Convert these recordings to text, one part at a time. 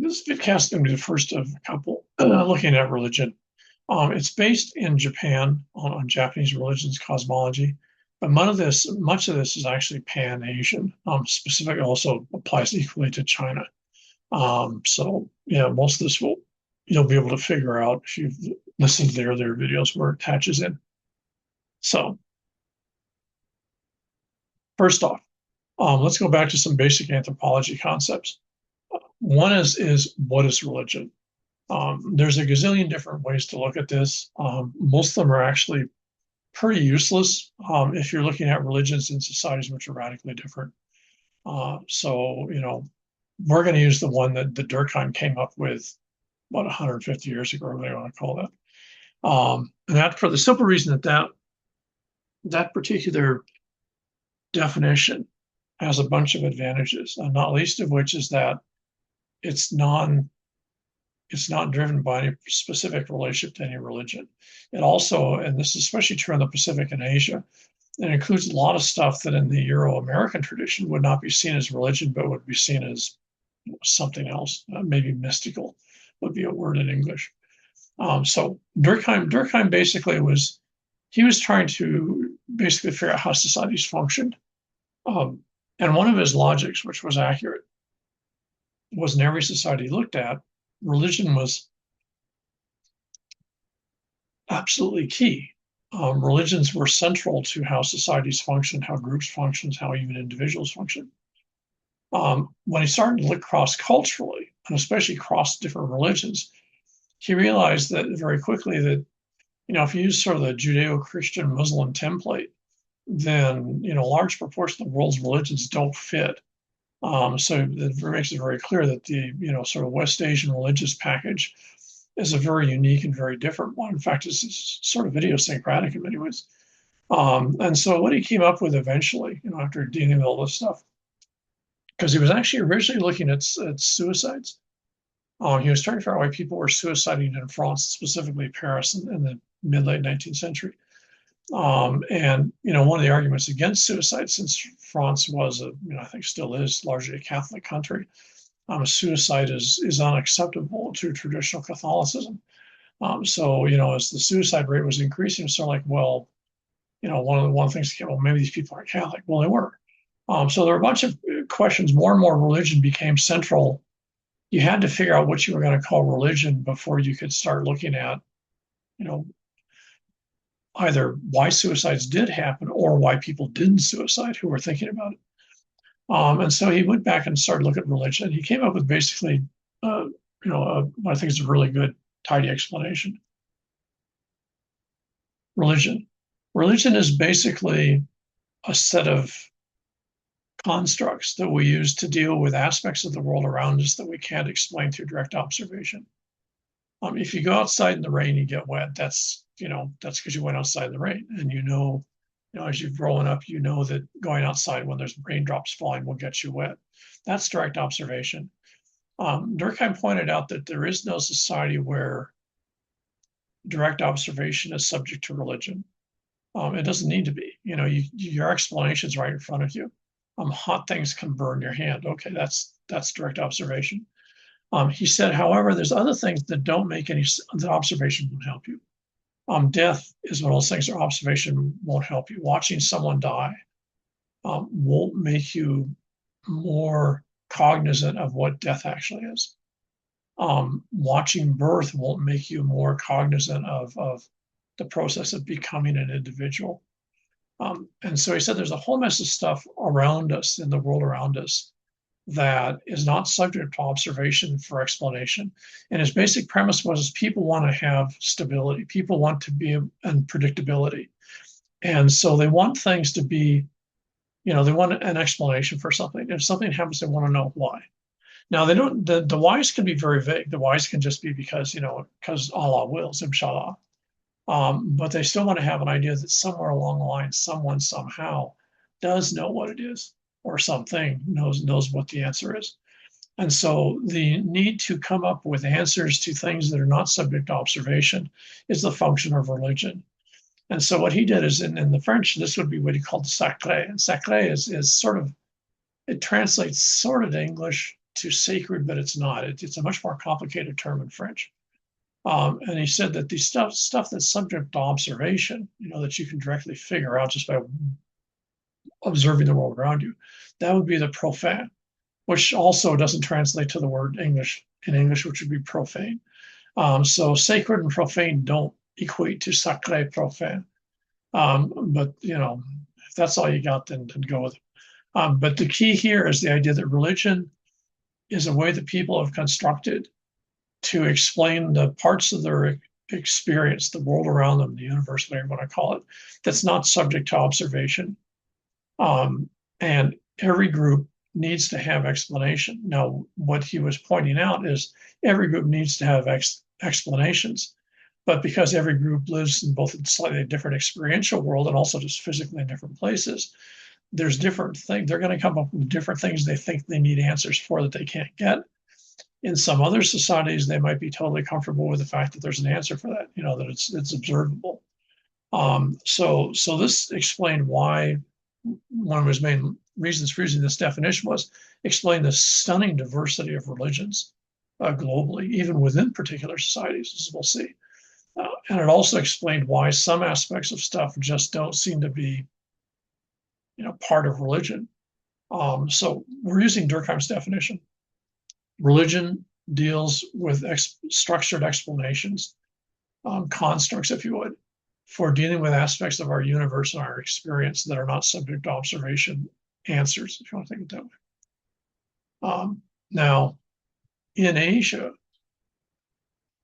This VidCast is going to be the first of a couple looking at religion. It's based in Japan on Japanese religions cosmology, but much of this is actually Pan-Asian. Specific also applies equally to China. So yeah, most of this you'll be able to figure out if you've listened to their videos where it attaches in. So first off, let's go back to some basic anthropology concepts. One is what is religion? There's a gazillion different ways to look at this. Most of them are actually pretty useless if you're looking at religions in societies which are radically different. So, we're going to use the one that Durkheim came up with, about 150 years ago, or whatever you want to call that. And that for the simple reason that particular definition has a bunch of advantages, not least of which is that it's non it's not driven by any specific relationship to any religion. It also, and this is especially true in the Pacific and Asia, it includes a lot of stuff that in the Euro-American tradition would not be seen as religion, but would be seen as something else, maybe mystical would be a word in English. So Durkheim basically he was trying to basically figure out how societies functioned. And one of his logics, which was accurate, was in every society he looked at, religion was absolutely key. Religions were central to how societies function, how groups function, how even individuals function. When he started to look cross-culturally, and especially cross different religions, he realized that very quickly that, if you use sort of the Judeo-Christian Muslim template, then, a large proportion of the world's religions don't fit. So it makes it very clear that the, sort of West Asian religious package is a very unique and very different one. In fact, it's sort of idiosyncratic in many ways. And so what he came up with eventually, after dealing with all this stuff, because he was actually originally looking at suicides. He was trying to figure out why people were suiciding in France, specifically Paris, in the mid-late 19th century. And one of the arguments against suicide, since France was I think still is largely a Catholic country, suicide is unacceptable to traditional Catholicism. So as the suicide rate was increasing, it's sort of like, well, one of the things came, well, maybe these people aren't Catholic. Well, they were. So there were a bunch of questions. More and more religion became central. You had to figure out what you were going to call religion before you could start looking at, either why suicides did happen or why people didn't suicide who were thinking about it. And so he went back and started looking at religion. He came up with basically, what I think is a really good, tidy explanation. Religion. Religion is basically a set of constructs that we use to deal with aspects of the world around us that we can't explain through direct observation. If you go outside in the rain, you get wet. That's because you went outside in the rain, and as you've grown up, that going outside when there's raindrops falling will get you wet. That's direct observation. Durkheim pointed out that there is no society where direct observation is subject to religion. It doesn't need to be. Your explanation's right in front of you. Hot things can burn your hand. Okay, that's direct observation. He said, however, there's other things that don't make that observation won't help you. Death is one of those things that observation won't help you. Watching someone die won't make you more cognizant of what death actually is. Watching birth won't make you more cognizant of the process of becoming an individual. And so he said there's a whole mess of stuff around us, in the world around us, that is not subject to observation for explanation. And his basic premise was people want to have stability. People want to be in predictability. And so they want things to be, they want an explanation for something. If something happens, they want to know why. Now, they don't, the whys can be very vague. The whys can just be because Allah wills, inshallah. But they still want to have an idea that somewhere along the line, someone somehow does know what it is, or something knows what the answer is. And so the need to come up with answers to things that are not subject to observation is the function of religion. And so what he did is in the French, this would be what he called sacré. And sacré is sort of, it translates sort of to English. to sacred, but it's not. It's a much more complicated term in French. And he said that the stuff that's subject to observation, that you can directly figure out just by observing the world around you, that would be the profane, which also doesn't translate to the word English in English, which would be profane. So sacred and profane don't equate to sacré profane. But if that's all you got, then go with it. But the key here is the idea that religion is a way that people have constructed to explain the parts of their experience, the world around them, the universe, whatever you want to call it, that's not subject to observation. And every group needs to have explanation. Now, what he was pointing out is every group needs to have explanations, but because every group lives in both a slightly different experiential world and also just physically in different places, there's different things. They're going to come up with different things they think they need answers for that they can't get. In some other societies, they might be totally comfortable with the fact that there's an answer for that, that it's observable. So this explained why one of his main reasons for using this definition was explain the stunning diversity of religions globally, even within particular societies, as we'll see. And it also explained why some aspects of stuff just don't seem to be, part of religion. So we're using Durkheim's definition. Religion deals with structured explanations, constructs, if you would, for dealing with aspects of our universe and our experience that are not subject to observation, answers, if you want to think it that way. Now, in Asia,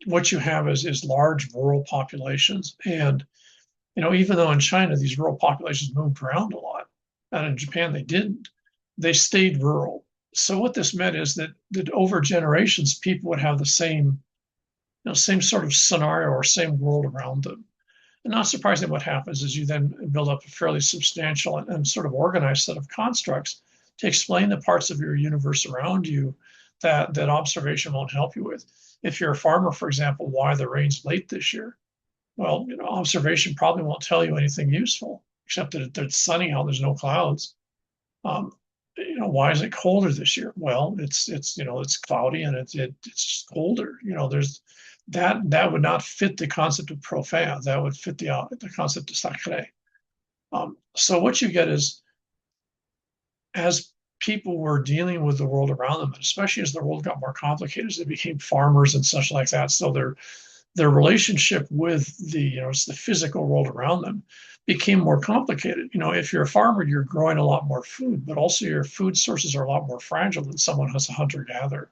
what you have is large rural populations. And, even though in China, these rural populations moved around a lot, and in Japan, they didn't, they stayed rural. So what this meant is that over generations, people would have the same sort of scenario or same world around them. And not surprisingly, what happens is you then build up a fairly substantial and sort of organized set of constructs to explain the parts of your universe around you that observation won't help you with. If you're a farmer, for example, why the rain's late this year? Well, observation probably won't tell you anything useful, except that it's sunny out, there's no clouds. Why is it colder this year? Well, it's cloudy and it's just colder. There's that would not fit the concept of profane. That would fit the concept of sacré. So what you get is, as people were dealing with the world around them, and especially as the world got more complicated, as they became farmers and such like that, so their relationship with the physical world around them became more complicated. If you're a farmer, you're growing a lot more food, but also your food sources are a lot more fragile than someone who's a hunter-gatherer.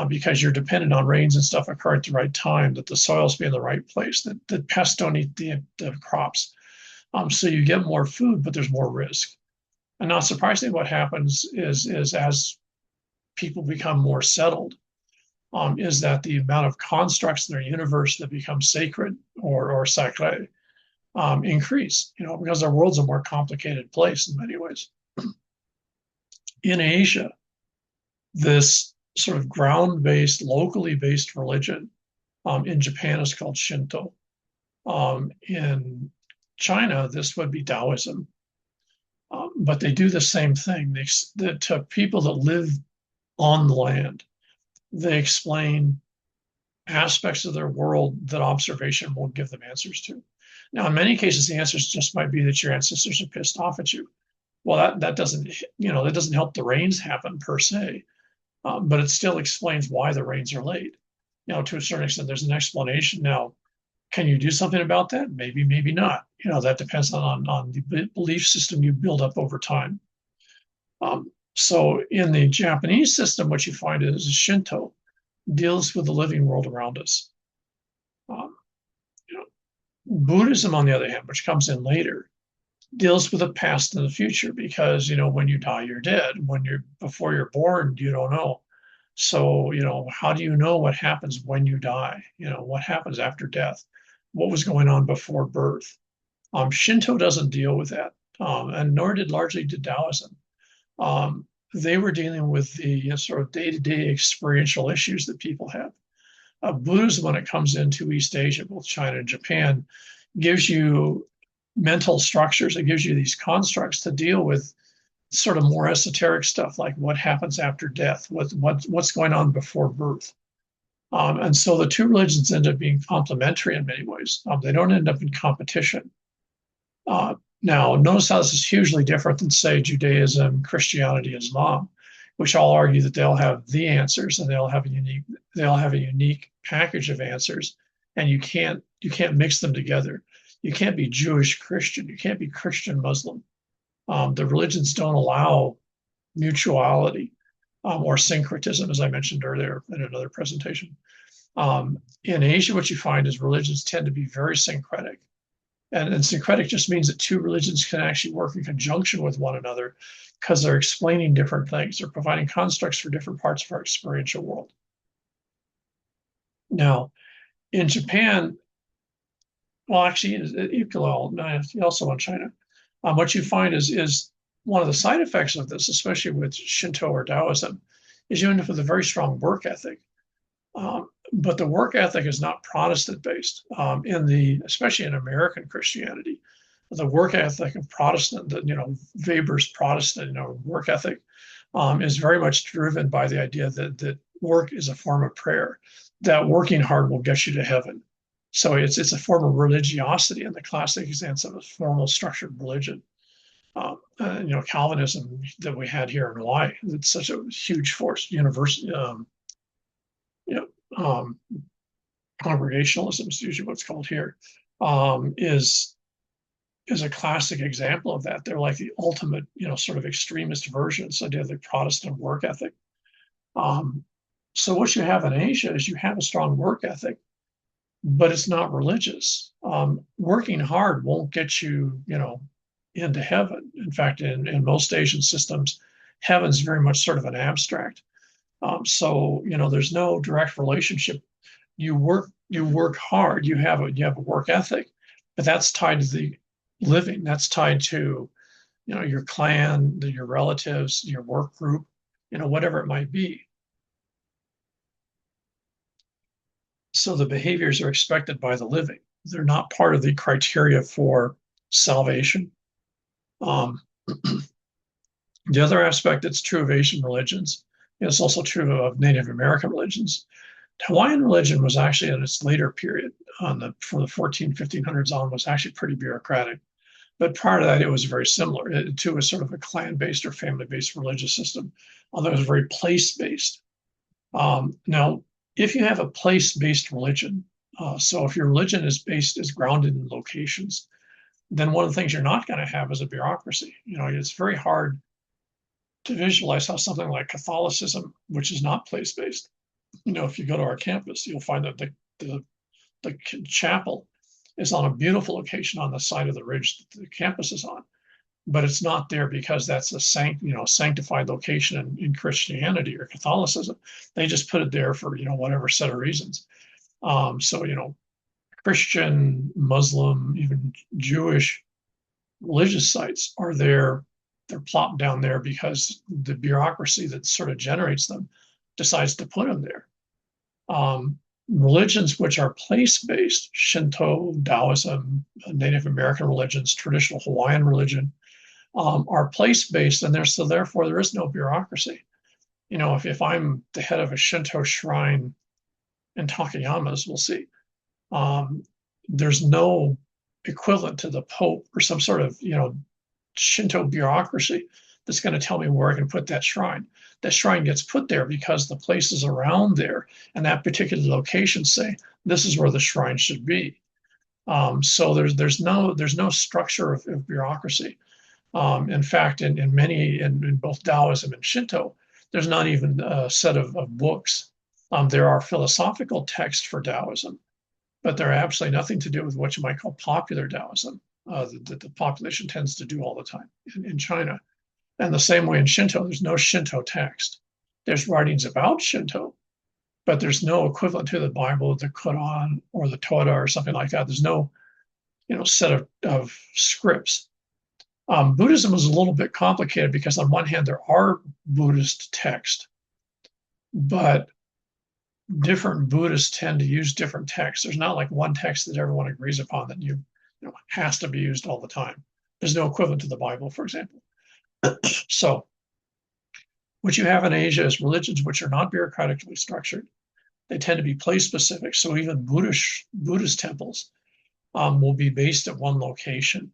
Because you're dependent on rains and stuff occur at the right time, that the soils be in the right place, that pests don't eat the crops. So you get more food, but there's more risk. And not surprisingly, what happens is as people become more settled, is that the amount of constructs in their universe that become sacred or sacré increase, because our world's a more complicated place in many ways. In Asia, this sort of ground-based, locally based religion in Japan is called Shinto. In China, this would be Taoism. But they do the same thing. To people that live on the land, they explain aspects of their world that observation won't give them answers to. Now, in many cases, the answers just might be that your ancestors are pissed off at you. Well, that doesn't help the rains happen per se. But it still explains why the rains are late. To a certain extent, there's an explanation. Now, can you do something about that? Maybe, maybe not. That depends on the belief system you build up over time. So in the Japanese system, what you find is Shinto deals with the living world around us. Buddhism, on the other hand, which comes in later, deals with the past and the future, because when you die, you're dead. Before you're born, you don't know. So how do you know what happens when you die? What happens after death? What was going on before birth? Shinto doesn't deal with that, and nor largely did Taoism. They were dealing with the sort of day-to-day experiential issues that people have. Buddhism, when it comes into East Asia, both China and Japan, gives you mental structures. It gives you these constructs to deal with sort of more esoteric stuff like what happens after death, what's going on before birth. And so the two religions end up being complementary in many ways. They don't end up in competition. Uh, Now, notice how this is hugely different than, say, Judaism, Christianity, Islam, which all argue that they'll have the answers and they'll have a unique package of answers, and you can't mix them together. You can't be Jewish Christian. You can't be Christian Muslim. The religions don't allow mutuality or syncretism, as I mentioned earlier in another presentation. In Asia, what you find is religions tend to be very syncretic. And syncretic just means that two religions can actually work in conjunction with one another because they're explaining different things. They're providing constructs for different parts of our experiential world. Now, in Japan, well, actually, also in China, what you find is one of the side effects of this, especially with Shinto or Taoism, is you end up with a very strong work ethic. But the work ethic is not Protestant based. Especially in American Christianity, the work ethic of Protestant, Weber's Protestant, work ethic, is very much driven by the idea that work is a form of prayer, that working hard will get you to heaven. So it's a form of religiosity in the classic sense of a formal structured religion. Calvinism that we had here in Hawaii, it's such a huge force, university, you know, um, congregationalism is usually what's called here, is a classic example of that. They're like the ultimate, sort of extremist versions of the Protestant work ethic. So what you have in Asia is you have a strong work ethic, but it's not religious. Working hard won't get you, into heaven. In fact, in most Asian systems, heaven's very much sort of an abstract. So there's no direct relationship. You work hard. You have a work ethic, but that's tied to the living. That's tied to your clan, your relatives, your work group, whatever it might be. So the behaviors are expected by the living. They're not part of the criteria for salvation. The other aspect that's true of Asian religions, it's also true of Native American religions. Hawaiian religion was actually in its later period, from the 1500s on, was actually pretty bureaucratic. But prior to that, it was very similar to a sort of a clan-based or family-based religious system, although it was very place-based. Now, if you have a place-based religion, so if your religion is grounded in locations, then one of the things you're not going to have is a bureaucracy. It's very hard to visualize how something like Catholicism, which is not place-based, if you go to our campus, you'll find that the chapel is on a beautiful location on the side of the ridge that the campus is on, but it's not there because that's a sanctified location in Christianity or Catholicism. They just put it there for whatever set of reasons. So Christian, Muslim, even Jewish religious sites are there. They're plopped down there because the bureaucracy that sort of generates them decides to put them there. Religions which are place-based, Shinto, Taoism, Native American religions, traditional Hawaiian religion, are place-based, and therefore there is no bureaucracy. If I'm the head of a Shinto shrine in Takayama's, we'll see, there's no equivalent to the Pope or some sort of Shinto bureaucracy that's going to tell me where I can put that shrine. That shrine gets put there because the places around there and that particular location say this is where the shrine should be. So there's no structure of bureaucracy. In fact, in both Taoism and Shinto, there's not even a set of books. There are philosophical texts for Taoism, but they're absolutely nothing to do with what you might call popular Taoism, that the population tends to do all the time in China. And the same way in Shinto, there's no Shinto text. There's writings about Shinto, but there's no equivalent to the Bible, the Quran, or the Torah, or something like that. There's no, set of scripts. Buddhism is a little bit complicated because on one hand, there are Buddhist texts, but different Buddhists tend to use different texts. There's not like one text that everyone agrees upon that has to be used all the time. There's no equivalent to the Bible, for example. So what you have in Asia is religions which are not bureaucratically structured. They tend to be place specific. So even Buddhist temples will be based at one location.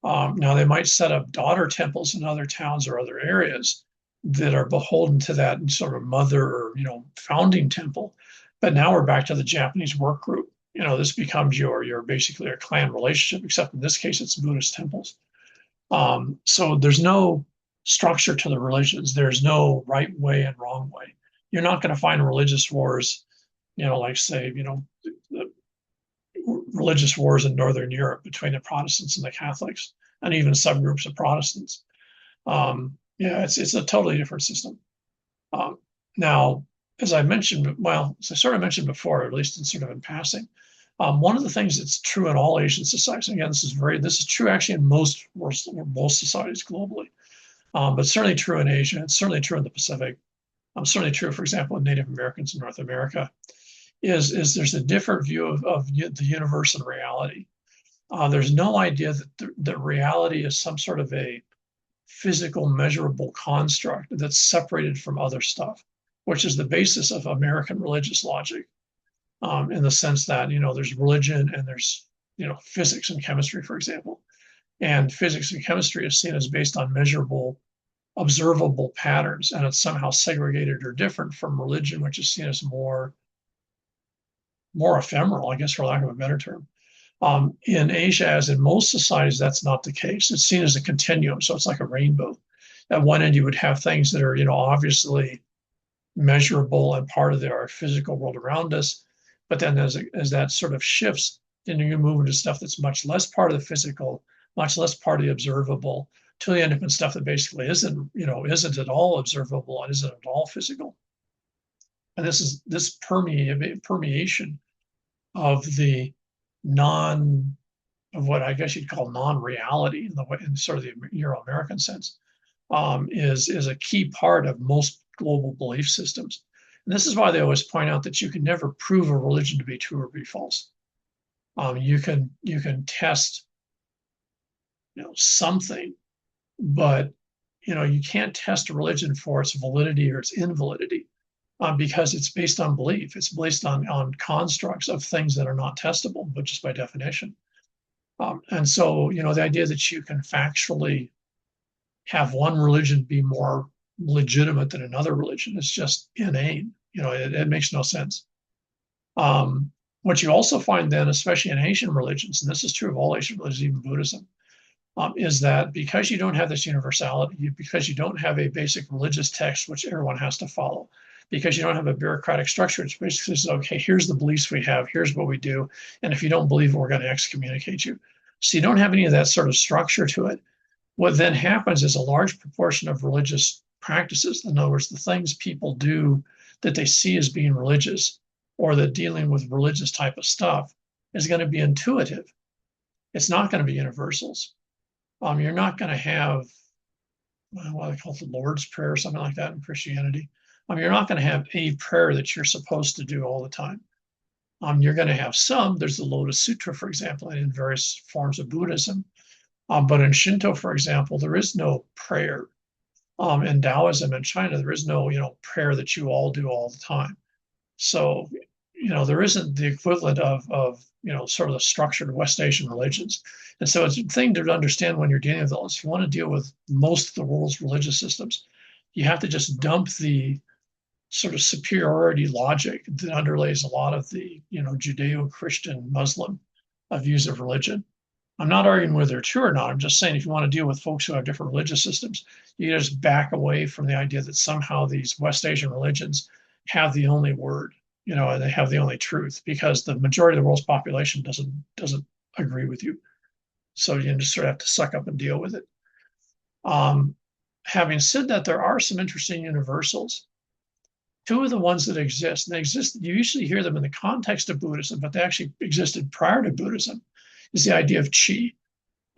Now they might set up daughter temples in other towns or other areas that are beholden to that sort of mother or founding temple. But now we're back to the Japanese work group. This becomes your basically a clan relationship, except in this case it's Buddhist temples. So there's no structure to the religions. There's no right way and wrong way. You're not going to find religious wars, like say, the religious wars in Northern Europe between the Protestants and the Catholics, and even subgroups of Protestants. Yeah, it's a totally different system. Now, as I mentioned, well, as I sort of mentioned before, at least in sort of in passing, one of the things that's true in all Asian societies, again, this is true actually in most societies globally, but certainly true in Asia. It's certainly true in the Pacific. Certainly true, for example, in Native Americans in North America. Is there's a different view of the universe and reality. There's no idea that reality is some sort of a physical, measurable construct that's separated from other stuff, which is the basis of American religious logic, in the sense that there's religion and there's physics and chemistry, for example, and physics and chemistry is seen as based on measurable, observable patterns, and it's somehow segregated or different from religion, which is seen as more ephemeral, I guess, for lack of a better term. In Asia, as in most societies, that's not the case. It's seen as a continuum, so it's like a rainbow. At one end, you would have things that are, obviously measurable and part of our physical world around us. But then as that sort of shifts, then you move into stuff that's much less part of the physical, much less part of the observable, till you end up in stuff that basically isn't at all observable and isn't at all physical. And this permeation of the of what I guess you'd call non-reality in sort of the Euro-American sense, is a key part of most global belief systems. And this is why they always point out that you can never prove a religion to be true or be false. You can test something, but you can't test a religion for its validity or its invalidity. Because it's based on belief. It's based on constructs of things that are not testable, but just by definition. And so, the idea that you can factually have one religion be more legitimate than another religion is just inane. It makes no sense. What you also find then, especially in Asian religions, and this is true of all Asian religions, even Buddhism, is that because you don't have this universality, because you don't have a basic religious text which everyone has to follow, because you don't have a bureaucratic structure, which basically says, okay, here's the beliefs we have, here's what we do, and if you don't believe it, we're going to excommunicate you. So you don't have any of that sort of structure to it. What then happens is a large proportion of religious practices, in other words, the things people do that they see as being religious, or that dealing with religious type of stuff, is going to be intuitive. It's not going to be universals. You're not going to have what they call the Lord's Prayer or something like that in Christianity. You're not going to have a prayer that you're supposed to do all the time. You're going to have some. There's the Lotus Sutra, for example, in various forms of Buddhism. But in Shinto, for example, there is no prayer. In Taoism in China, there is no, prayer that you all do all the time. So, there isn't the equivalent of sort of the structured West Asian religions. And so it's a thing to understand when you're dealing with those. If you want to deal with most of the world's religious systems, you have to just dump the sort of superiority logic that underlays a lot of the, Judeo-Christian Muslim views of religion. I'm not arguing whether they're true or not. I'm just saying if you want to deal with folks who have different religious systems, you just back away from the idea that somehow these West Asian religions have the only word, and they have the only truth, because the majority of the world's population doesn't agree with you. So you just sort of have to suck up and deal with it. Having said that, there are some interesting universals. Two of the ones that exist, and they exist, you usually hear them in the context of Buddhism, but they actually existed prior to Buddhism, is the idea of qi.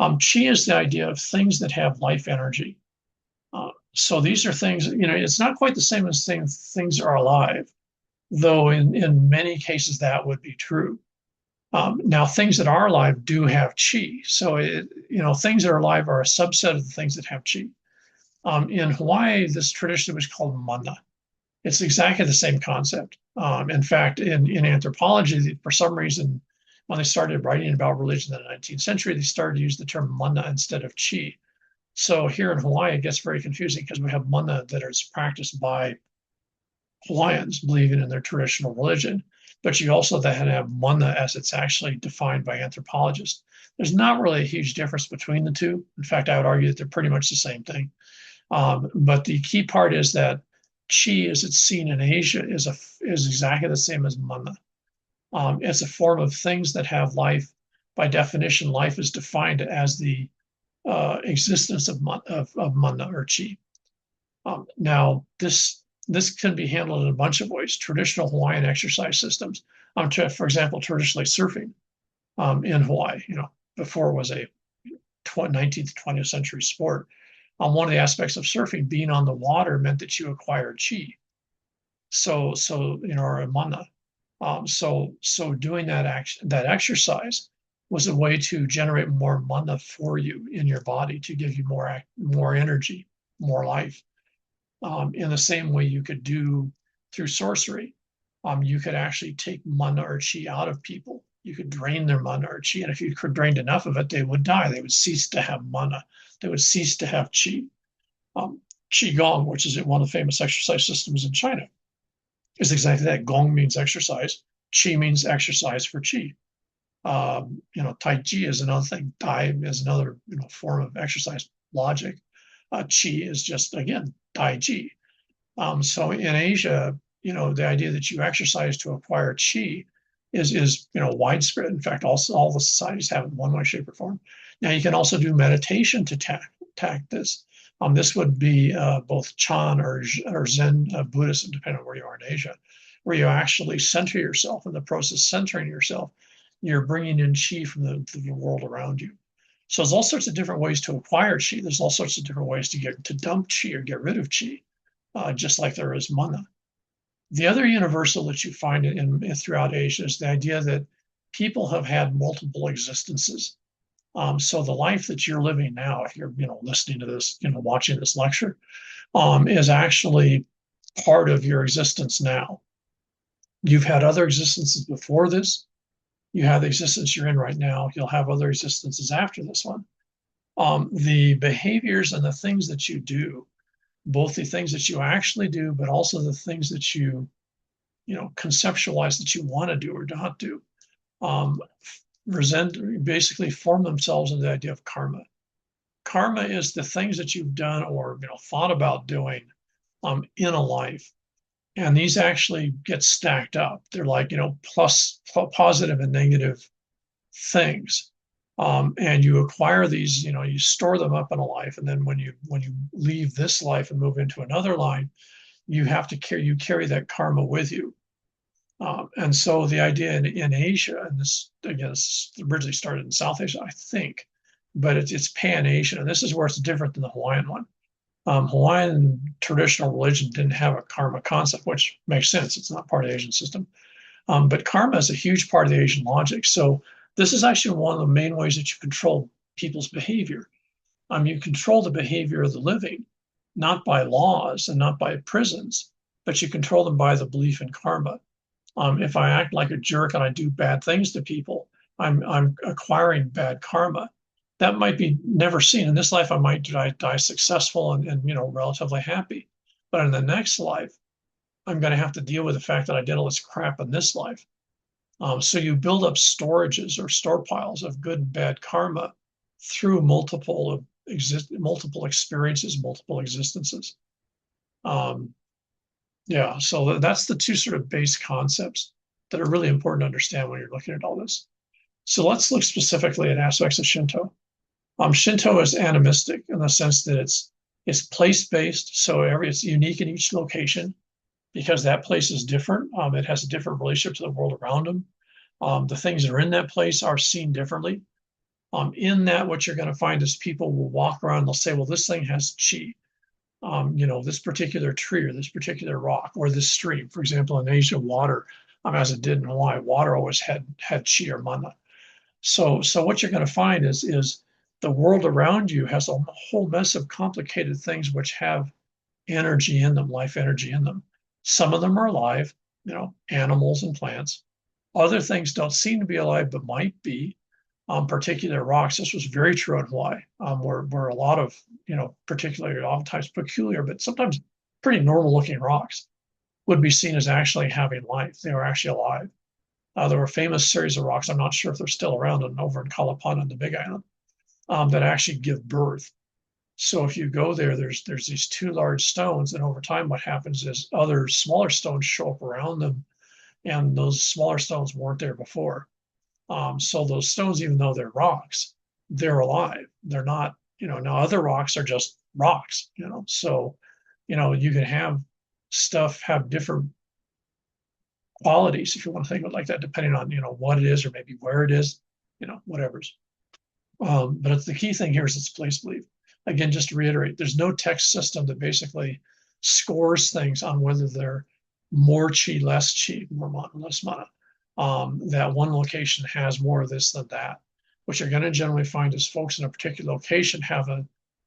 Qi is the idea of things that have life energy. So these are things, it's not quite the same as things are alive, though in many cases that would be true. Now, things that are alive do have qi. So, things that are alive are a subset of the things that have qi. In Hawaii, this tradition was called mana. It's exactly the same concept. In fact, in anthropology, for some reason, when they started writing about religion in the 19th century, they started to use the term mana instead of chi. So here in Hawaii, it gets very confusing because we have mana that is practiced by Hawaiians believing in their traditional religion, but you also then have mana as it's actually defined by anthropologists. There's not really a huge difference between the two. In fact, I would argue that they're pretty much the same thing. But the key part is that chi, as it's seen in Asia, is exactly the same as mana. It's a form of things that have life. By definition, life is defined as the existence of mana or chi. Now, this can be handled in a bunch of ways. Traditional Hawaiian exercise systems, for example, traditionally surfing in Hawaii, before it was a 19th, 20th century sport. One of the aspects of surfing, being on the water, meant that you acquired chi. Or mana. So doing that exercise was a way to generate more mana for you in your body to give you more energy, more life. In the same way you could do through sorcery. You could actually take mana or chi out of people. You could drain their mana or chi, and if you could drain enough of it, they would die. They would cease to have mana. They would cease to have chi. Qigong, which is one of the famous exercise systems in China, is exactly that. Gong means exercise. Qi means exercise for qi. Tai Chi is another thing. Tai is another form of exercise logic. Qi is just, again, Tai Chi. So in Asia, the idea that you exercise to acquire qi is widespread. In fact, all the societies have it in one way, shape, or form. Now you can also do meditation to tack this. This would be both Chan or Zen Buddhism, depending on where you are in Asia, where you actually center yourself. In the process of centering yourself, you're bringing in qi from the world around you. So there's all sorts of different ways to acquire qi. There's all sorts of different ways to dump qi or get rid of qi, just like there is mana. The other universal that you find throughout Asia is the idea that people have had multiple existences. So the life that you're living now, if you're listening to this, watching this lecture, is actually part of your existence now. You've had other existences before this. You have the existence you're in right now. You'll have other existences after this one. The behaviors and the things that you do, both the things that you actually do, but also the things that you conceptualize that you want to do or not do, basically form themselves into the idea of karma. Karma is the things that you've done or thought about doing in a life, and these actually get stacked up. They're like positive and negative things, and you acquire these. You store them up in a life, and then when you leave this life and move into another line, you have to carry that karma with you. And so the idea in Asia, and this again, this originally started in South Asia, I think, but it's Pan-Asian, and this is where it's different than the Hawaiian one. Hawaiian traditional religion didn't have a karma concept, which makes sense. It's not part of the Asian system. But karma is a huge part of the Asian logic. So this is actually one of the main ways that you control people's behavior. You control the behavior of the living, not by laws and not by prisons, but you control them by the belief in karma. If I act like a jerk and I do bad things to people, I'm acquiring bad karma. That might be never seen. In this life, I might die successful and relatively happy. But in the next life, I'm going to have to deal with the fact that I did all this crap in this life. So you build up storages or store piles of good and bad karma through multiple experiences, multiple existences. So that's the two sort of base concepts that are really important to understand when you're looking at all this. So let's look specifically at aspects of Shinto. Shinto is animistic in the sense that it's place-based, so it's unique in each location because that place is different. It has a different relationship to the world around them. The things that are in that place are seen differently. In that, what you're going to find is people will walk around and they'll say, well, this thing has chi. This particular tree or this particular rock or this stream. For example, in Asia, water, as it did in Hawaii, water always had chi or mana. So what you're going to find is the world around you has a whole mess of complicated things which have energy in them, life energy in them. Some of them are alive, animals and plants. Other things don't seem to be alive, but might be. Particular rocks. This was very true in Hawaii, where a lot of, particularly oftentimes peculiar, but sometimes pretty normal looking rocks would be seen as actually having life. They were actually alive. There were a famous series of rocks, I'm not sure if they're still around, and over in Kalapana, the Big Island, that actually give birth. So if you go there, there's these two large stones, and over time, what happens is other smaller stones show up around them, and those smaller stones weren't there before. So those stones, even though they're rocks, they're alive. They're not, now other rocks are just rocks, so, you can have stuff have different qualities, if you want to think of it like that, depending on, what it is or maybe where it is, whatever's. But it's, the key thing here is it's place belief. Again, just to reiterate, there's no text system that basically scores things on whether they're more chi, less chi, more mana, less mana. That one location has more of this than that. What you're going to generally find is folks in a particular location have a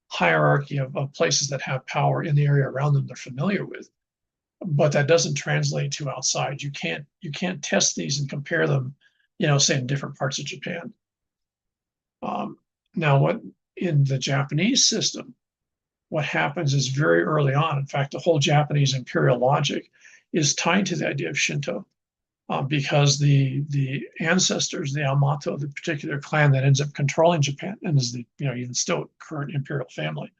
hierarchy of places that have power in the area around them they're familiar with, but that doesn't translate to outside. You can't test these and compare them, say in different parts of Japan. Now, what in the Japanese system, what happens is very early on, in fact, the whole Japanese imperial logic is tied to the idea of Shinto. Because the ancestors, the Yamato, the particular clan that ends up controlling Japan and is the even still current imperial family,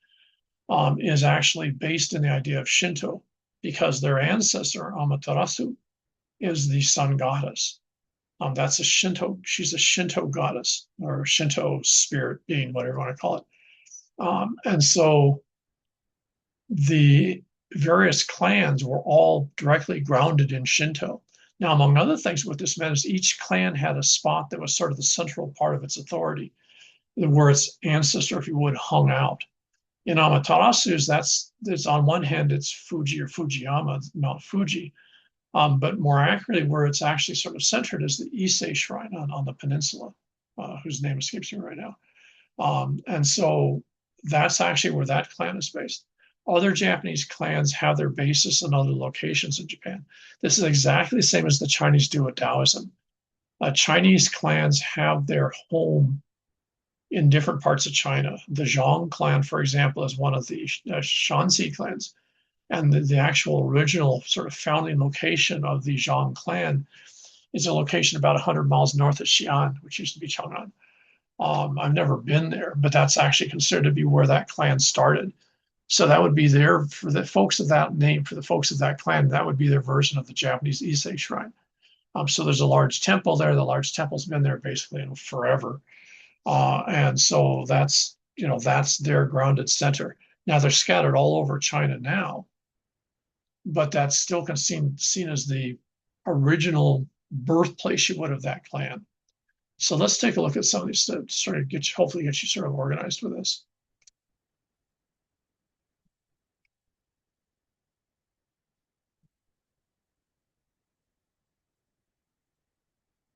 is actually based in the idea of Shinto, because their ancestor Amaterasu is the sun goddess. That's a Shinto. She's a Shinto goddess or Shinto spirit being, whatever you want to call it. And so the various clans were all directly grounded in Shinto. Now, among other things, what this meant is each clan had a spot that was sort of the central part of its authority, where its ancestor, if you would, hung out. In Amaterasu's, that's on one hand, it's Fuji or Fujiyama, Mount Fuji, but more accurately, where it's actually sort of centered is the Ise Shrine on the peninsula, whose name escapes me right now. And so that's actually where that clan is based. Other Japanese clans have their basis in other locations in Japan. This is exactly the same as the Chinese do with Taoism. Chinese clans have their home in different parts of China. The Zhang clan, for example, is one of the Shanxi clans. And the actual original sort of founding location of the Zhang clan is a location about 100 miles north of Xi'an, which used to be Chang'an. I've never been there, but that's actually considered to be where that clan started. So that would be there for the folks of that name, for the folks of that clan, that would be their version of the Japanese Ise Shrine. So there's a large temple there. The large temple's been there basically forever. And so that's their grounded center. Now they're scattered all over China now, but that's still seen as the original birthplace, you would, of that clan. So let's take a look at some of these to sort of hopefully get you sort of organized with this.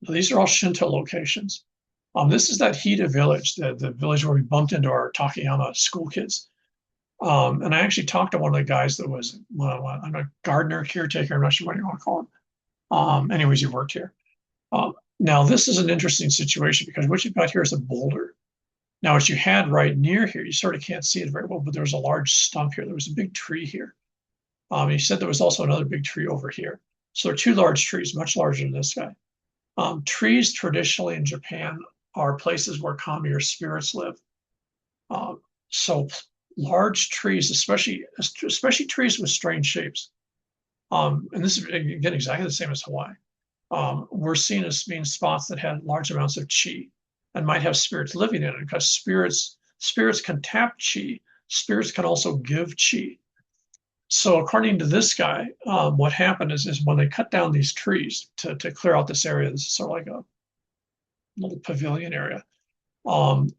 These are all Shinto locations. This is that Hida village, the village where we bumped into our Takayama school kids. And I actually talked to one of the guys that was, I'm a gardener, caretaker, I'm not sure what you want to call him. Anyways, he worked here. Now, this is an interesting situation because what you've got here is a boulder. Now, what you had right near here, you sort of can't see it very well, but there was a large stump here. There was a big tree here. He said there was also another big tree over here. So there are two large trees, much larger than this guy. Trees traditionally in Japan are places where kami or spirits live. So large trees, especially trees with strange shapes, and this is again exactly the same as Hawaii, were seen as being spots that had large amounts of chi and might have spirits living in it, because spirits can tap chi. Spirits can also give chi. So according to this guy, what happened is when they cut down these trees to clear out this area, this is sort of like a little pavilion area,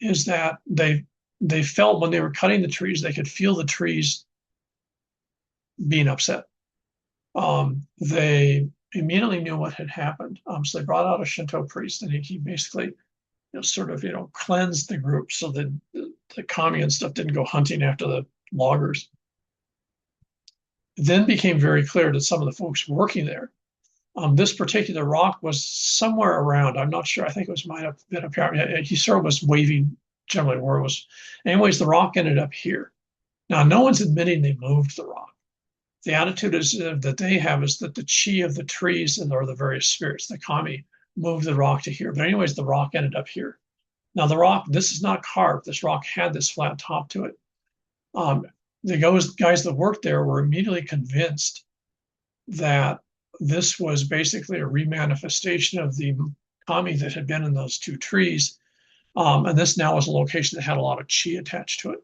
is that they felt when they were cutting the trees, they could feel the trees being upset. They immediately knew what had happened. So they brought out a Shinto priest, and he basically sort of, cleansed the group so that the commie and stuff didn't go hunting after the loggers. It then became very clear to some of the folks working there. This particular rock was somewhere around, I'm not sure, I think it was might have been up here. He sort of was waving generally where it was. Anyways, the rock ended up here. Now, no one's admitting they moved the rock. The attitude is that they have is that the chi of the trees or the various spirits, the kami, moved the rock to here. But anyways, the rock ended up here. Now the rock, this is not carved. This rock had this flat top to it. The guys that worked there were immediately convinced that this was basically a remanifestation of the kami that had been in those two trees. And this now was a location that had a lot of chi attached to it,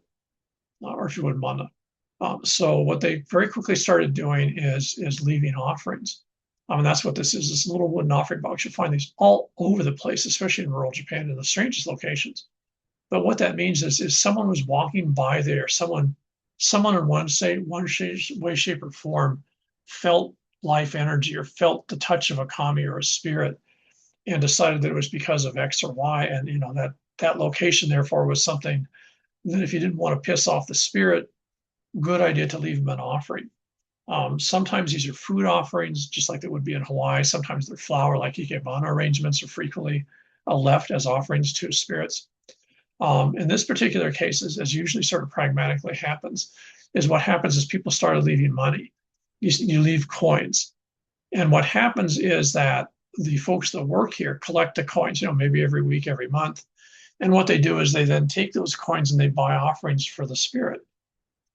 or if you would, mana. So what they very quickly started doing is leaving offerings. And that's what this is, this little wooden offering box. You'll find these all over the place, especially in rural Japan, in the strangest locations. But what that means is someone was walking by there, someone in one way, shape, or form felt life energy or felt the touch of a kami or a spirit and decided that it was because of X or Y. And that location therefore was something that if you didn't want to piss off the spirit, good idea to leave them an offering. Sometimes these are food offerings, just like they would be in Hawaii. Sometimes they're flower, like ikebana arrangements are frequently left as offerings to spirits. In this particular case, as usually sort of pragmatically happens, is what happens is people started leaving money. You leave coins. And what happens is that the folks that work here collect the coins, maybe every week, every month. And what they do is they then take those coins and they buy offerings for the spirit.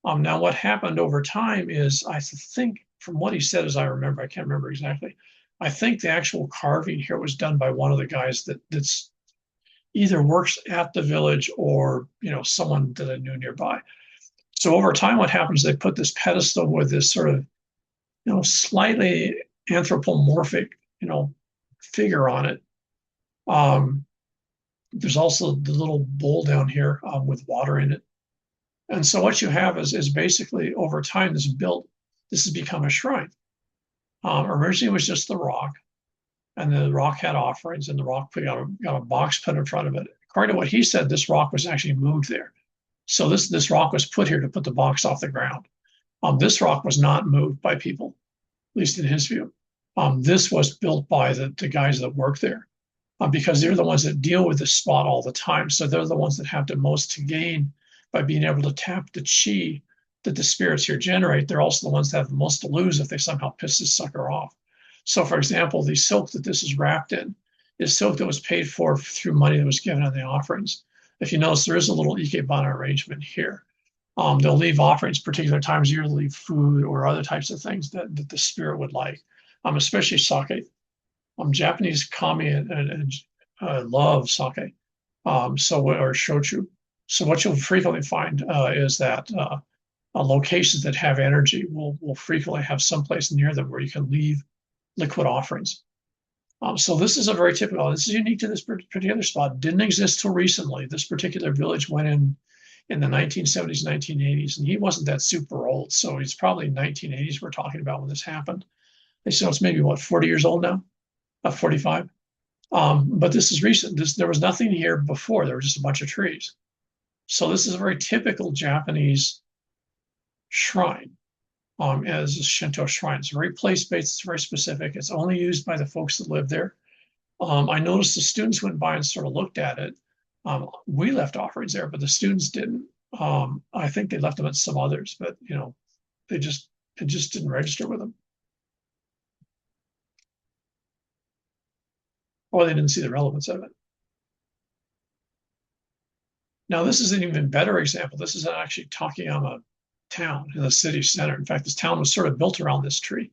Now, what happened over time is, I think, from what he said, as I remember, I can't remember exactly, I think the actual carving here was done by one of the guys that's either works at the village or, someone that I knew nearby. So over time, what happens, they put this pedestal with this sort of, slightly anthropomorphic, figure on it. There's also the little bowl down here with water in it. And so what you have is basically over time, this has become a shrine. Originally it was just the rock, and the rock had offerings, and the rock got a box put in front of it. According to what he said, this rock was actually moved there. So this rock was put here to put the box off the ground. This rock was not moved by people, at least in his view. This was built by the guys that work there because they're the ones that deal with this spot all the time. So they're the ones that have the most to gain by being able to tap the chi that the spirits here generate. They're also the ones that have the most to lose if they somehow piss this sucker off. So, for example, the silk that this is wrapped in is silk that was paid for through money that was given on the offerings. If you notice, there is a little ikebana arrangement here. They'll leave offerings particular times of year to leave food or other types of things that the spirit would like, especially sake. Japanese kami and love sake, or shochu. So what you'll frequently find is that locations that have energy will frequently have someplace near them where you can leave liquid offerings. So this is this is unique to this particular spot. Didn't exist till recently. This particular village went in the 1970s, 1980s, and he wasn't that super old. So he's probably 1980s we're talking about when this happened. So it's maybe, 40 years old now? 45? But this is recent. There was nothing here before. There were just a bunch of trees. So this is a very typical Japanese shrine, as a Shinto shrine. It's very place-based, it's very specific. It's only used by the folks that live there. I noticed the students went by and sort of looked at it. We left offerings there, but the students didn't. I think they left them at some others, but it just didn't register with them. Or they didn't see the relevance of it. Now, this is an even better example. This is actually Takayama town in the city center. In fact, this town was sort of built around this tree.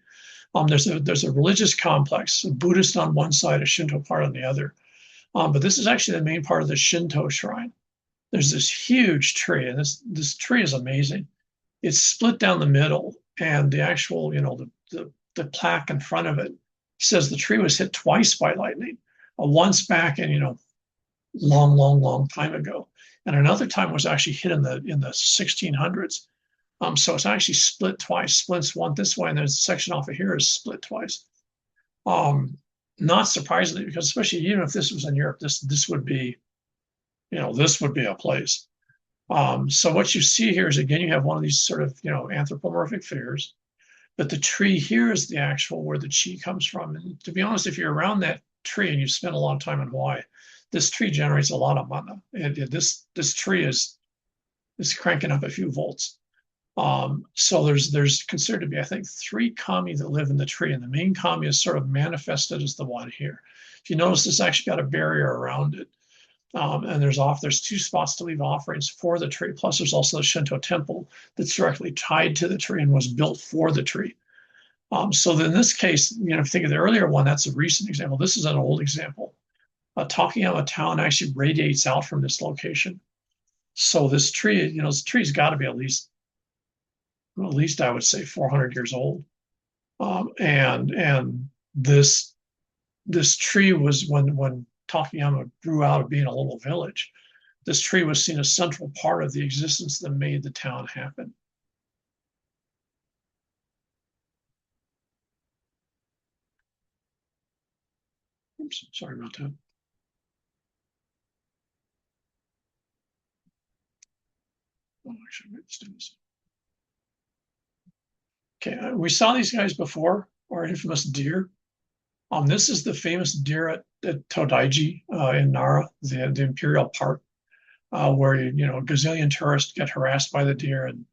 There's a religious complex, a Buddhist on one side, a Shinto part on the other. But this is actually the main part of the Shinto shrine. There's this huge tree, and this tree is amazing. It's split down the middle, and the actual, the plaque in front of it says the tree was hit twice by lightning. Once back in, long time ago, and another time was actually hit in the 1600s. So it's actually split twice. Splits one this way, and there's a section off of here is split twice. Not surprisingly, because especially even if this was in Europe, this would be this would be a place. So what you see here is, again, you have one of these sort of, anthropomorphic figures, but the tree here is the actual where the chi comes from. And to be honest, if you're around that tree and you spend a lot of time in Hawaii, this tree generates a lot of mana. And this tree is cranking up a few volts. So there's considered to be, I think, 3 kami that live in the tree, and the main kami is sort of manifested as the one here. If you notice, this actually got a barrier around it. And there's 2 spots to leave offerings for the tree. Plus, there's also the Shinto temple that's directly tied to the tree and was built for the tree. So in this case, if you think of the earlier one, that's a recent example. This is an old example. Takayama town actually radiates out from this location. So this tree, this tree's got to be at least I would say 400 years old. And this tree was, when Takayama grew out of being a little village, this tree was seen as a central part of the existence that made the town happen. Oops, sorry about that. Oh, actually, let's do this. Okay, we saw these guys before, our infamous deer. This is the famous deer at Todaiji in Nara, the Imperial Park, where a gazillion tourists get harassed by the deer and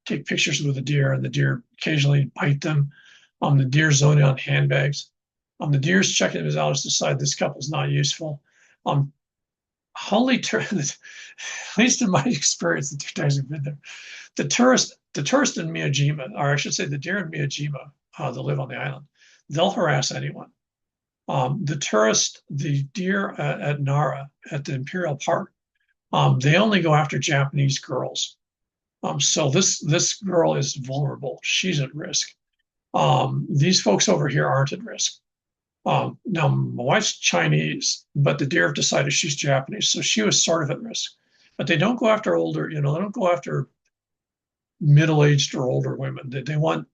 take pictures with the deer, and the deer occasionally bite them. The deer zone on handbags. The deer's checking it out to decide this couple's not useful. At least in my experience, the 2 times I've been there, the tourist in Miyajima, or I should say the deer in Miyajima that live on the island, they'll harass anyone. The deer at Nara, at the Imperial Park, they only go after Japanese girls. So this girl is vulnerable. She's at risk. These folks over here aren't at risk. Now, my wife's Chinese, but the deer have decided she's Japanese, so she was sort of at risk. But they don't go after older, they don't go after middle-aged or older women. They want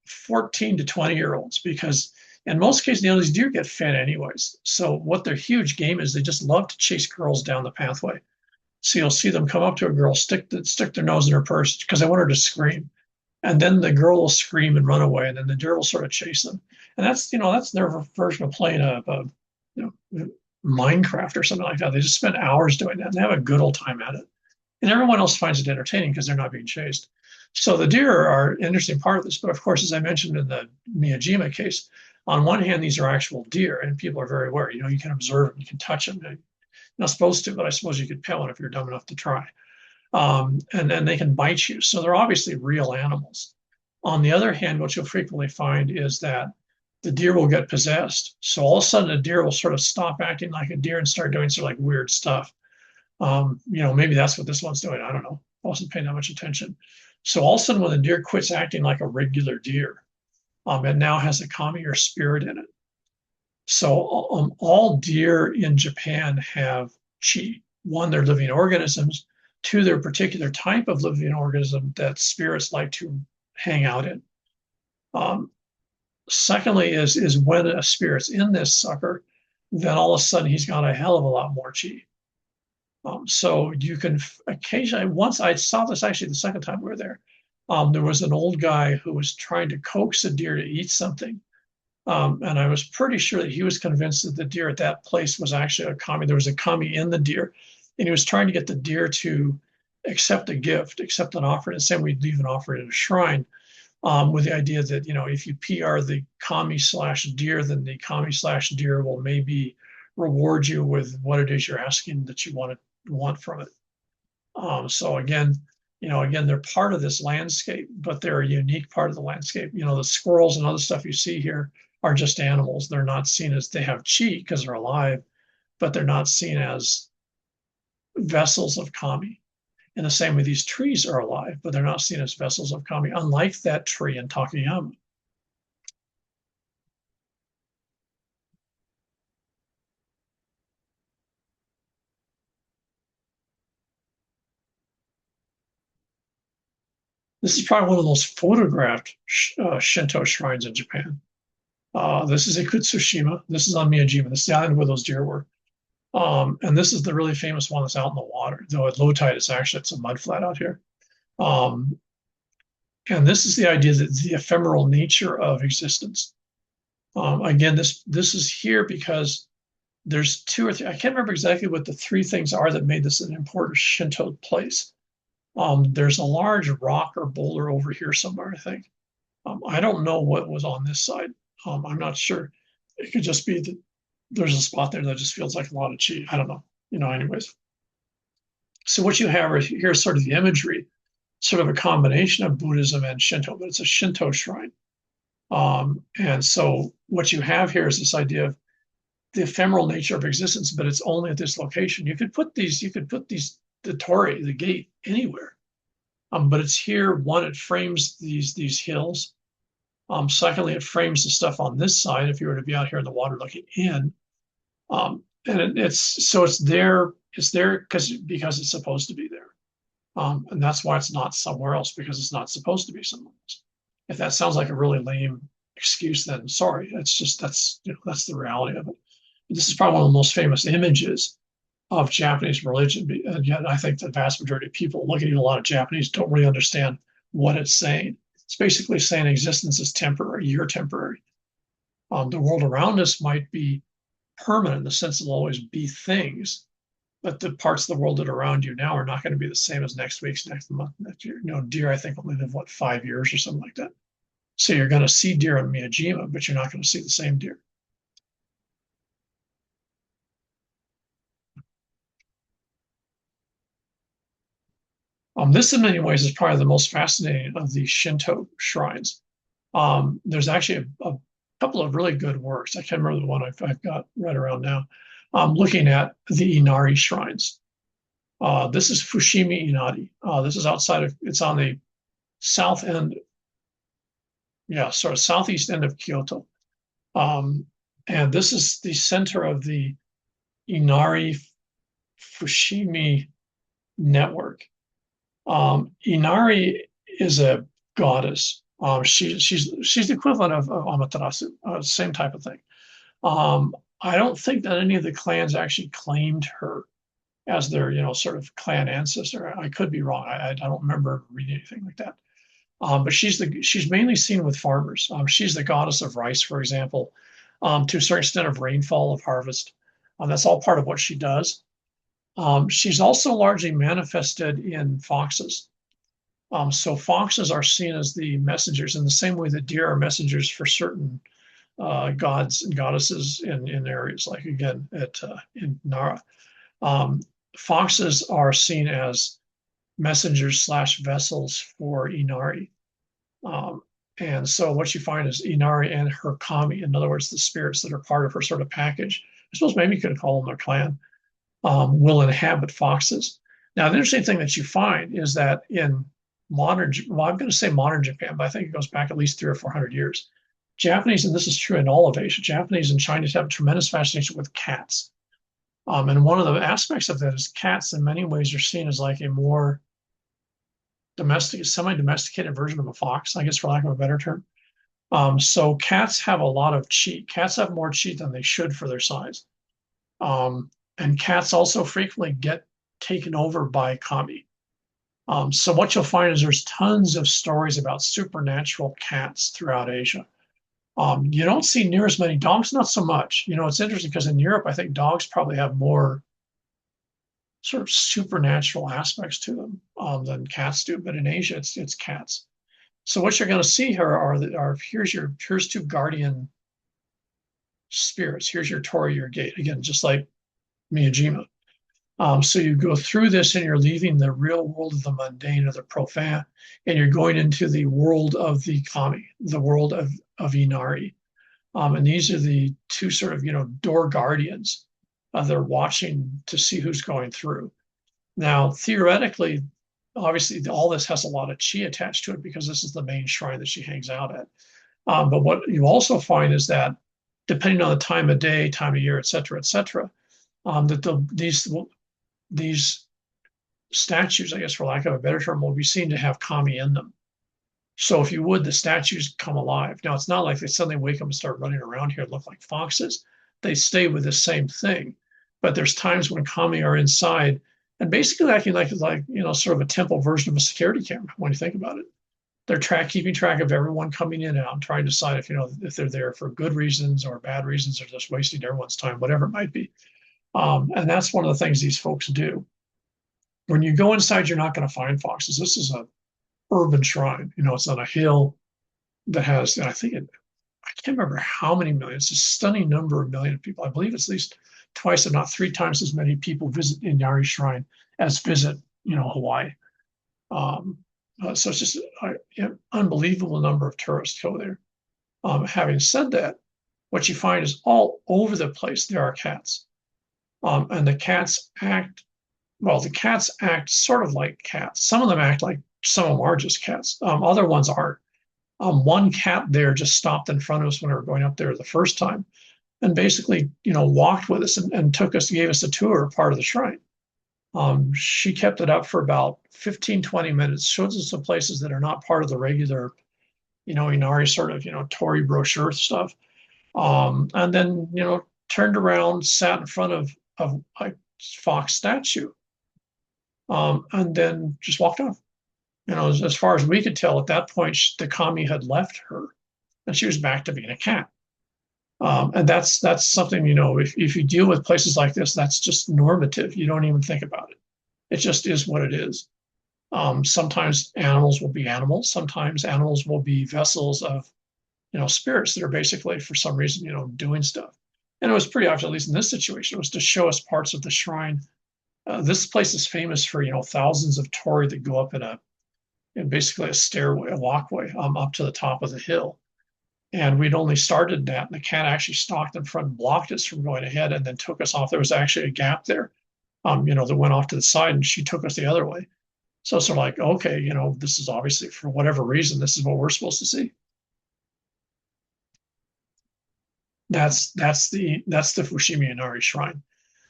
14 to 20-year-olds, because in most cases, these deer get fed anyways. So what their huge game is, they just love to chase girls down the pathway. So you'll see them come up to a girl, stick their nose in her purse because they want her to scream. And then the girl will scream and run away, and then the deer will sort of chase them. And that's their version of playing a Minecraft or something like that. They just spend hours doing that and they have a good old time at it. And everyone else finds it entertaining because they're not being chased. So the deer are an interesting part of this. But of course, as I mentioned in the Miyajima case, on one hand, these are actual deer, and people are very aware. You can observe them, you can touch them. You're not supposed to, but I suppose you could pet one if you're dumb enough to try. And then they can bite you. So they're obviously real animals. On the other hand, what you'll frequently find is that the deer will get possessed. So all of a sudden, a deer will sort of stop acting like a deer and start doing sort of like weird stuff. Maybe that's what this one's doing. I don't know. I wasn't paying that much attention. So all of a sudden, when the deer quits acting like a regular deer, it now has a kami or spirit in it. So all deer in Japan have chi. One, they're living organisms. 2, they're a particular type of living organism that spirits like to hang out in. Secondly, is when a spirit's in this sucker, then all of a sudden he's got a hell of a lot more chi. So you can occasionally, once I saw this actually the second time we were there, there was an old guy who was trying to coax a deer to eat something. And I was pretty sure that he was convinced that the deer at that place was actually a kami. There was a kami in the deer, and he was trying to get the deer to accept a gift, accept an offering, and say we'd leave an offering at a shrine, with the idea that, if you PR the kami/deer, then the kami/deer will maybe reward you with what it is you're asking that you want from it. So again, they're part of this landscape, but they're a unique part of the landscape. The squirrels and other stuff you see here are just animals. They're not seen as, they have chi because they're alive, but they're not seen as vessels of kami. In the same way, these trees are alive, but they're not seen as vessels of kami, unlike that tree in Takayama. This is probably one of the most photographed Shinto shrines in Japan. This is Ikutsushima. This is on Miyajima. This is the island where those deer were. And this is the really famous one that's out in the water, though at low tide, it's a mud flat out here. Um, and this is the idea that the ephemeral nature of existence. Again, this is here because there's two or three, I can't remember exactly what the three things are that made this an important Shinto place. There's a large rock or boulder over here somewhere, I think. I don't know what was on this side. I'm not sure. It could just be that there's a spot there that just feels like a lot of chi. I don't know. Anyways. So what you have here is sort of the imagery, sort of a combination of Buddhism and Shinto, but it's a Shinto shrine. And so what you have here is this idea of the ephemeral nature of existence, but it's only at this location. You could put the torii, the gate, anywhere. But it's here. One, it frames these hills. Secondly, it frames the stuff on this side. If you were to be out here in the water looking in, and it's there. It's there because it's supposed to be there, and that's why it's not somewhere else, because it's not supposed to be somewhere else. If that sounds like a really lame excuse, then sorry. It's just that's the reality of it. This is probably one of the most famous images of Japanese religion, and yet I think the vast majority of people looking at a lot of Japanese don't really understand what it's saying. It's basically saying existence is temporary, you're temporary. The world around us might be permanent in the sense that there'll always be things, but the parts of the world that are around you now are not going to be the same as next week's, next month, next year. Deer, I think, only live, 5 years or something like that. So you're going to see deer in Miyajima, but you're not going to see the same deer. This, in many ways, is probably the most fascinating of the Shinto shrines. There's actually a couple of really good works. I can't remember the one I've got right around now. Looking at the Inari shrines. This is Fushimi Inari. This is it's on the south end, sort of southeast end of Kyoto. And this is the center of the Inari Fushimi network. Inari is a goddess. She's the equivalent of Amaterasu, same type of thing. I don't think that any of the clans actually claimed her as their, sort of clan ancestor. I could be wrong. I don't remember reading anything like that. But she's mainly seen with farmers. She's the goddess of rice, for example, to a certain extent of rainfall, of harvest. That's all part of what she does. She's also largely manifested in foxes. So foxes are seen as the messengers in the same way that deer are messengers for certain gods and goddesses in areas like, again, in Nara. Foxes are seen as messengers / vessels for Inari. And so what you find is Inari and her kami, in other words, the spirits that are part of her sort of package, I suppose maybe you could call them their clan, will inhabit foxes. Now, the interesting thing that you find is that in I'm going to say modern Japan, but I think it goes back at least 300 or 400 years. Japanese, and this is true in all of Asia, Japanese and Chinese have a tremendous fascination with cats. And one of the aspects of that is cats in many ways are seen as like a more semi-domesticated version of a fox, I guess, for lack of a better term. So cats have a lot of chi. Cats have more chi than they should for their size. And cats also frequently get taken over by kami. So what you'll find is there's tons of stories about supernatural cats throughout Asia. You don't see near as many dogs, not so much. It's interesting because in Europe, I think dogs probably have more sort of supernatural aspects to them than cats do. But in Asia, it's cats. So what you're going to see here are here's two guardian spirits. Here's your torii, your gate. Again, just like Miyajima. So you go through this and you're leaving the real world of the mundane or the profane, and you're going into the world of the kami, the world of Inari. And these are the two sort of, door guardians. They're watching to see who's going through. Now, theoretically, obviously, all this has a lot of chi attached to it because this is the main shrine that she hangs out at. But what you also find is that depending on the time of day, time of year, et cetera, that these statues, I guess, for lack of a better term, will be seen to have kami in them. So if you would, the statues come alive. Now, it's not like they suddenly wake up and start running around here and look like foxes. They stay with the same thing, but there's times when kami are inside and basically acting like sort of a temple version of a security camera when you think about it. They're keeping track of everyone coming in and out and trying to decide if they're there for good reasons or bad reasons or just wasting everyone's time, whatever it might be. And that's one of the things these folks do. When you go inside, you're not going to find foxes. This is a urban shrine. It's on a hill that has, and I can't remember how many millions, a stunning number of million people. I believe it's at least twice, if not three times as many people visit Inari Shrine as visit, Hawaii. So it's just an unbelievable number of tourists go there. Having said that, what you find is all over the place there are cats. And the cats act sort of like cats. Some of them act like some of them are just cats. Other ones aren't. One cat there just stopped in front of us when we were going up there the first time and basically, walked with us and gave us a tour of part of the shrine. She kept it up for about 15, 20 minutes, shows us some places that are not part of the regular, Inari sort of, Tory brochure stuff. And then, turned around, sat in front of a fox statue, and then just walked off. As far as we could tell at that point, the kami had left her and she was back to being a cat. And that's something, if you deal with places like this, that's just normative. You don't even think about it. It just is what it is. Sometimes animals will be animals. Sometimes animals will be vessels of, spirits that are basically, for some reason, doing stuff. And it was pretty obvious, at least in this situation, it was to show us parts of the shrine. This place is famous for, thousands of torii that go up in basically a stairway, a walkway, up to the top of the hill. And we'd only started that, and the cat actually stalked in front and blocked us from going ahead and then took us off. There was actually a gap there, that went off to the side, and she took us the other way. So it's sort of like, okay, this is obviously for whatever reason, this is what we're supposed to see. That's the Fushimi Inari Shrine.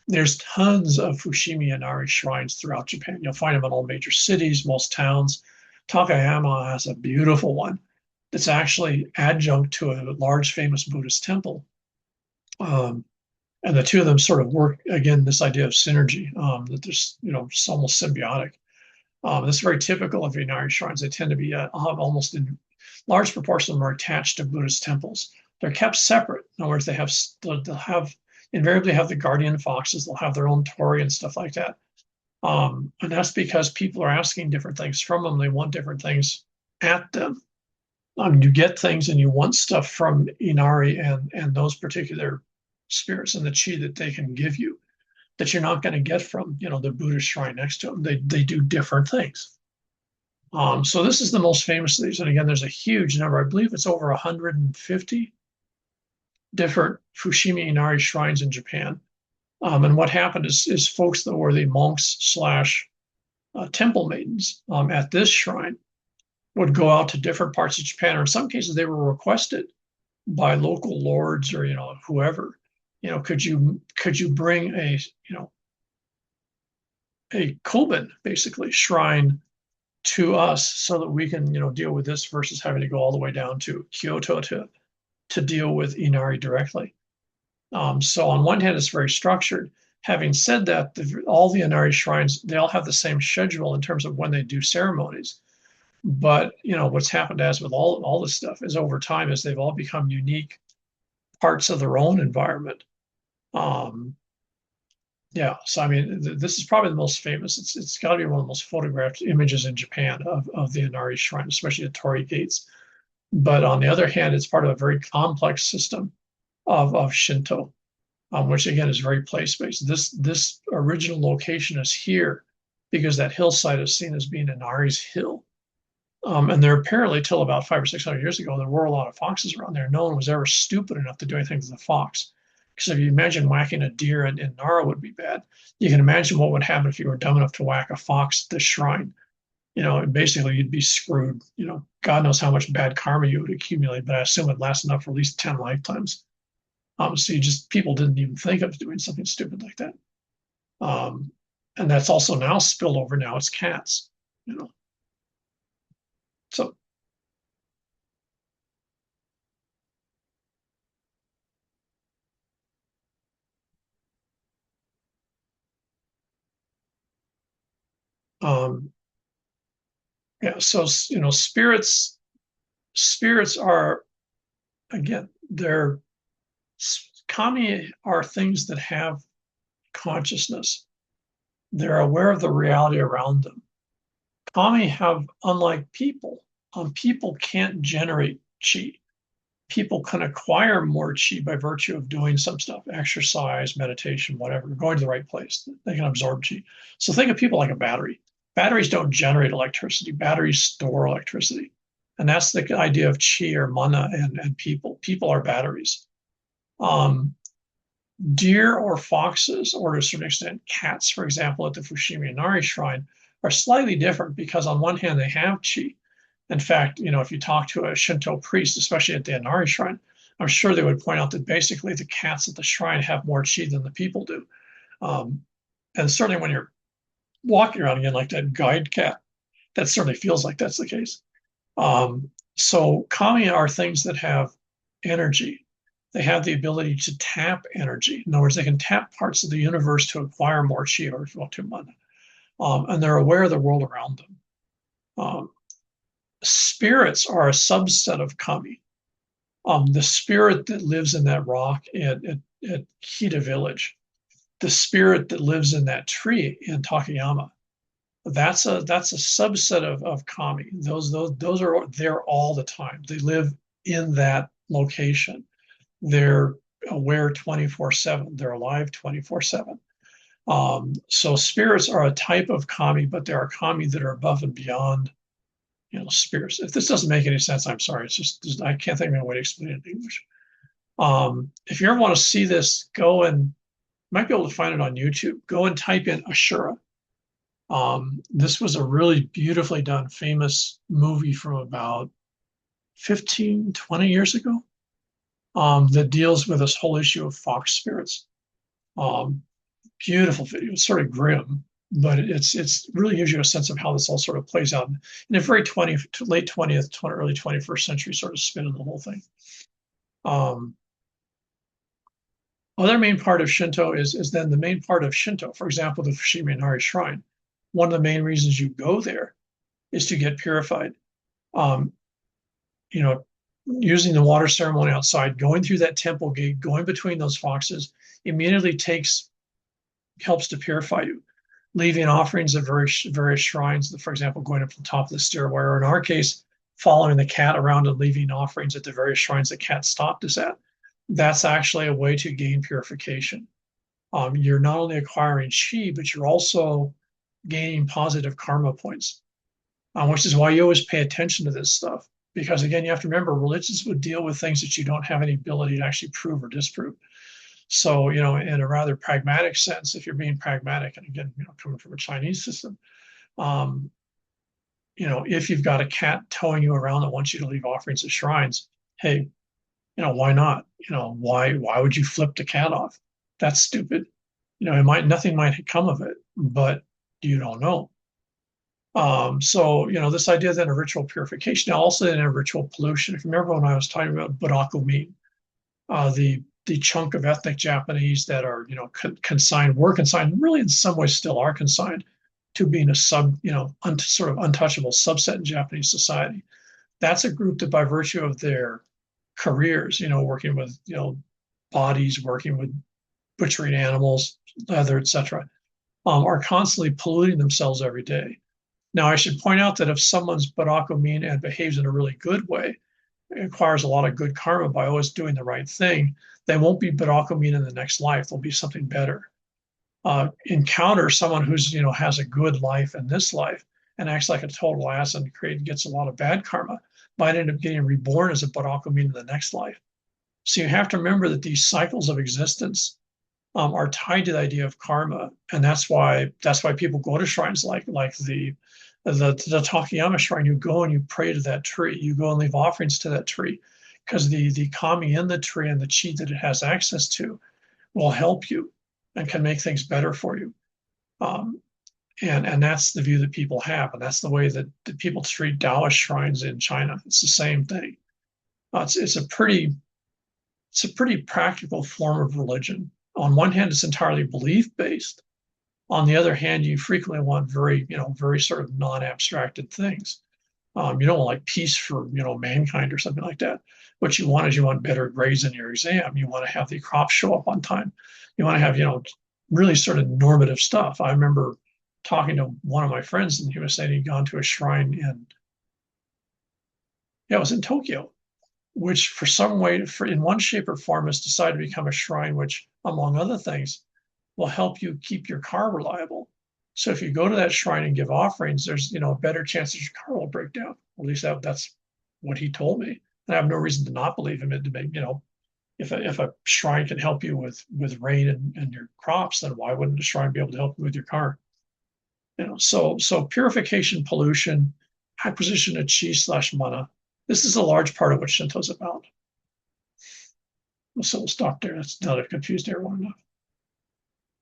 There's tons of Fushimi Inari shrines throughout Japan. You'll find them in all major cities, most towns. Takayama has a beautiful one that's actually adjunct to a large famous Buddhist temple. And the two of them sort of work, again, this idea of synergy, that there's, it's almost symbiotic. This is very typical of Inari shrines. They tend to be almost in large proportion of them are attached to Buddhist temples. They're kept separate. In other words, they'll invariably have the guardian foxes. They'll have their own torii and stuff like that. And that's because people are asking different things from them. They want different things at them. You get things and you want stuff from Inari and those particular spirits and the chi that they can give you that you're not going to get from, the Buddhist shrine next to them. They do different things. So this is the most famous of these. And again, there's a huge number. I believe it's over 150 different Fushimi Inari shrines in Japan. And what happened is folks that were the monks slash temple maidens at this shrine would go out to different parts of Japan, or in some cases they were requested by local lords or whoever. Could you bring a koben, basically shrine, to us so that we can deal with this versus having to go all the way down to Kyoto to deal with Inari directly. So on one hand, it's very structured. Having said that, all the Inari shrines, they all have the same schedule in terms of when they do ceremonies. But what's happened as with all this stuff is over time, as they've all become unique parts of their own environment. Yeah, so I mean, this is probably the most famous. It's got to be one of the most photographed images in Japan of the Inari Shrine, especially the torii gates. But on the other hand, it's part of a very complex system of Shinto, which again is very place-based. This original location is here because that hillside is seen as being Inari's hill. And there apparently, till about 500 or 600 years ago, there were a lot of foxes around there. No one was ever stupid enough to do anything to the fox. Because if you imagine whacking a deer in Nara would be bad, you can imagine what would happen if you were dumb enough to whack a fox at the shrine. Basically you'd be screwed. God knows how much bad karma you would accumulate, but I assume it lasts enough for at least 10 lifetimes. So people didn't even think of doing something stupid like that. And that's also now spilled over. Now it's cats, So Um, yeah, so spirits are, again, they're kami are things that have consciousness. They're aware of the reality around them. Kami have, unlike people, people can't generate chi. People can acquire more chi by virtue of doing some stuff, exercise, meditation, whatever, going to the right place. They can absorb chi. So think of people like a battery. Batteries don't generate electricity. Batteries store electricity. And that's the idea of chi or mana and people. People are batteries. Um, Deer or foxes, or to a certain extent, cats, for example, at the Fushimi Inari Shrine, are slightly different because on one hand, they have chi. In fact, if you talk to a Shinto priest, especially at the Inari Shrine, I'm sure they would point out that basically the cats at the shrine have more chi than the people do. Um, and certainly when you're walking around again, like that guide cat, that certainly feels like that's the case. So kami are things that have energy. They have the ability to tap energy. In other words, they can tap parts of the universe to acquire more chi or to mana. And they're aware of the world around them. Um, Spirits are a subset of kami. The spirit that lives in that rock at Kita Village, the spirit that lives in that tree in Takayama, that's a subset of kami. Those are there all the time. They live in that location. They're aware 24/7. They're alive 24/7. So spirits are a type of kami, but there are kami that are above and beyond, spirits. If this doesn't make any sense, I'm sorry. It's just I can't think of a way to explain it in English. If you ever want to see this, go and might be able to find it on YouTube. Go and type in Ashura. This was a really beautifully done, famous movie from about 15, 20 years ago, that deals with this whole issue of fox spirits. Um, Beautiful video. It's sort of grim, but it's really gives you a sense of how this all sort of plays out in a very late 20th, early 21st century sort of spin on the whole thing. Other main part of Shinto is then the main part of Shinto. For example, the Fushimi Inari Shrine. One of the main reasons you go there is to get purified. Um, Using the water ceremony outside, going through that temple gate, going between those foxes, immediately helps to purify you. Leaving offerings at various shrines, for example, going up to the top of the stairway, or in our case, following the cat around and leaving offerings at the various shrines the cat stopped us at. That's actually a way to gain purification. You're not only acquiring chi, but you're also gaining positive karma points, which is why you always pay attention to this stuff. Because again, you have to remember, religions would deal with things that you don't have any ability to actually prove or disprove. So, in a rather pragmatic sense, if you're being pragmatic, and again, coming from a Chinese system, if you've got a cat towing you around that wants you to leave offerings at shrines, hey, why not? Why would you flip the cat off? That's stupid. Nothing might come of it, but you don't know. So, this idea then of ritual purification, now also in a ritual pollution. If you remember when I was talking about Burakumin, the chunk of ethnic Japanese that are, were consigned, really in some ways still are consigned to being a sort of untouchable subset in Japanese society. That's a group that by virtue of their careers, working with, bodies, working with butchering animals, leather, etc., are constantly polluting themselves every day. Now, I should point out that if someone's Burakumin and behaves in a really good way, acquires a lot of good karma by always doing the right thing, they won't be Burakumin in the next life. They'll be something better. Encounter someone who's has a good life in this life and acts like a total ass and gets a lot of bad karma, might end up getting reborn as a Burakumin in the next life. So you have to remember that these cycles of existence are tied to the idea of karma, and that's why people go to shrines like the Takayama shrine. You go and you pray to that tree. You go and leave offerings to that tree, because the kami in the tree and the chi that it has access to will help you and can make things better for you. And that's the view that people have, and that's the way that people treat Taoist shrines in China. It's the same thing. It's a pretty practical form of religion. On one hand, it's entirely belief based, On the other hand, you frequently want very, very sort of non-abstracted things. You don't want like peace for, mankind or something like that. What you want is you want better grades in your exam. You want to have the crops show up on time. You want to have, really sort of normative stuff. I remember talking to one of my friends and he was saying he'd gone to a shrine it was in Tokyo, which for some way, in one shape or form, has decided to become a shrine, which, among other things, will help you keep your car reliable. So if you go to that shrine and give offerings, there's a better chance that your car will break down. At least that's what he told me. And I have no reason to not believe him. To make if a shrine can help you with rain and your crops, then why wouldn't a shrine be able to help you with your car? So purification, pollution, acquisition of chi/mana. This is a large part of what Shinto is about. So we'll stop there. That's not confused everyone enough.